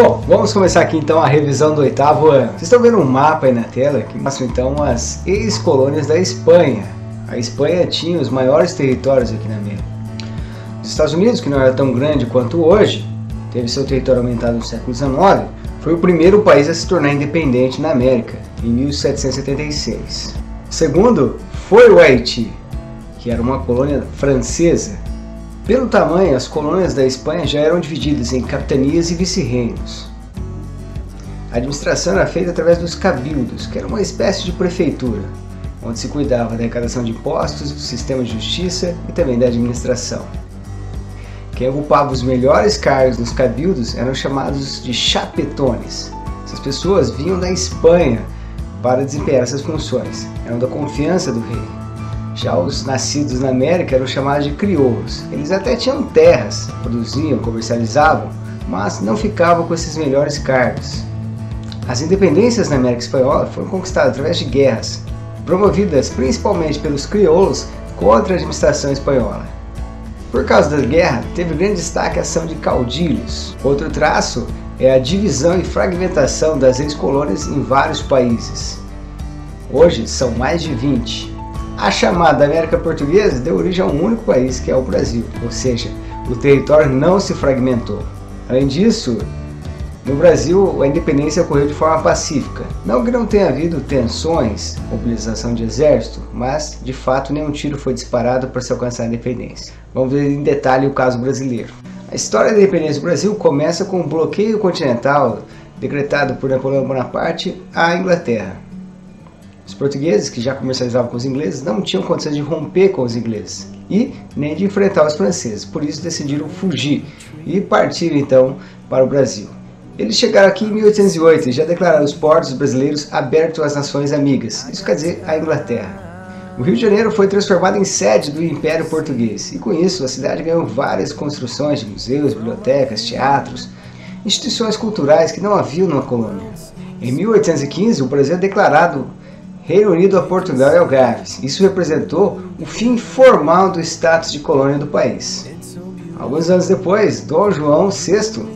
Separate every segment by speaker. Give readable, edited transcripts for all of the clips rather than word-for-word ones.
Speaker 1: Bom, vamos começar aqui então a revisão do 8º ano. Vocês estão vendo um mapa aí na tela que mostra então as ex-colônias da Espanha. A Espanha tinha os maiores territórios aqui na América. Os Estados Unidos, que não era tão grande quanto hoje, teve seu território aumentado no século XIX, foi o primeiro país a se tornar independente na América, em 1776. O segundo foi o Haiti, que era uma colônia francesa. Pelo tamanho, as colônias da Espanha já eram divididas em capitanias e vice-reinos. A administração era feita através dos cabildos, que era uma espécie de prefeitura, onde se cuidava da arrecadação de impostos, do sistema de justiça e também da administração. Quem ocupava os melhores cargos nos cabildos eram chamados de chapetones. Essas pessoas vinham da Espanha para desempenhar essas funções, eram da confiança do rei. Já os nascidos na América eram chamados de crioulos. Eles até tinham terras, produziam, comercializavam, mas não ficavam com esses melhores cargos. As independências na América Espanhola foram conquistadas através de guerras, promovidas principalmente pelos crioulos contra a administração espanhola. Por causa da guerra, teve grande destaque a ação de caudilhos. Outro traço é a divisão e fragmentação das ex-colônias em vários países. Hoje são mais de 20. A chamada América Portuguesa deu origem a um único país, que é o Brasil, ou seja, o território não se fragmentou. Além disso, no Brasil a independência ocorreu de forma pacífica. Não que não tenha havido tensões, mobilização de exército, mas de fato nenhum tiro foi disparado para se alcançar a independência. Vamos ver em detalhe o caso brasileiro. A história da independência do Brasil começa com o bloqueio continental decretado por Napoleão Bonaparte à Inglaterra. Os portugueses, que já comercializavam com os ingleses, não tinham condições de romper com os ingleses e nem de enfrentar os franceses, por isso decidiram fugir e partiram então para o Brasil. Eles chegaram aqui em 1808 e já declararam os portos brasileiros abertos às nações amigas, isso quer dizer a Inglaterra. O Rio de Janeiro foi transformado em sede do Império Português e com isso a cidade ganhou várias construções de museus, bibliotecas, teatros, instituições culturais que não haviam na colônia. Em 1815 o Brasil é declarado Reino Unido a Portugal e Algarves. Isso representou o fim formal do status de colônia do país. Alguns anos depois, Dom João VI,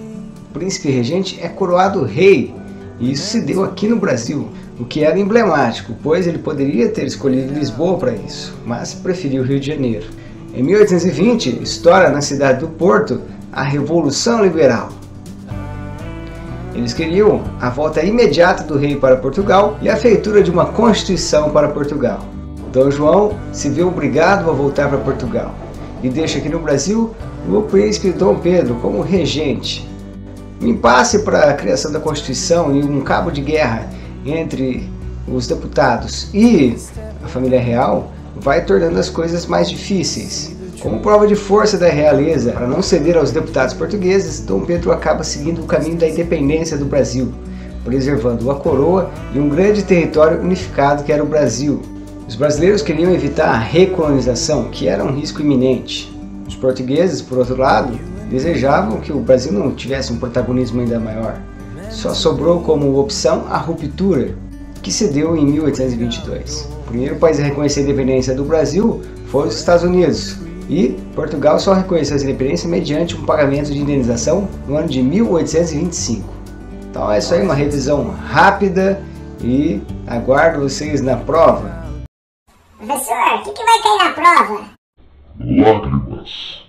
Speaker 1: príncipe regente, é coroado rei, e isso se deu aqui no Brasil, o que era emblemático, pois ele poderia ter escolhido Lisboa para isso, mas preferiu Rio de Janeiro. Em 1820, estoura na cidade do Porto a Revolução Liberal. Eles queriam a volta imediata do rei para Portugal e a feitura de uma constituição para Portugal. Dom João se vê obrigado a voltar para Portugal e deixa aqui no Brasil o príncipe Dom Pedro como regente. O impasse para a criação da Constituição e um cabo de guerra entre os deputados e a família real vai tornando as coisas mais difíceis. Como prova de força da realeza, para não ceder aos deputados portugueses, Dom Pedro acaba seguindo o caminho da independência do Brasil, preservando a coroa e um grande território unificado que era o Brasil. Os brasileiros queriam evitar a recolonização, que era um risco iminente. Os portugueses, por outro lado, desejavam que o Brasil não tivesse um protagonismo ainda maior. Só sobrou como opção a ruptura, que se deu em 1822. O primeiro país a reconhecer a independência do Brasil foi os Estados Unidos, e Portugal só reconheceu essa independência mediante um pagamento de indenização no ano de 1825. Então é isso aí, uma revisão rápida e aguardo vocês na prova.
Speaker 2: Professor, o que vai cair na prova?
Speaker 3: Lágrimas.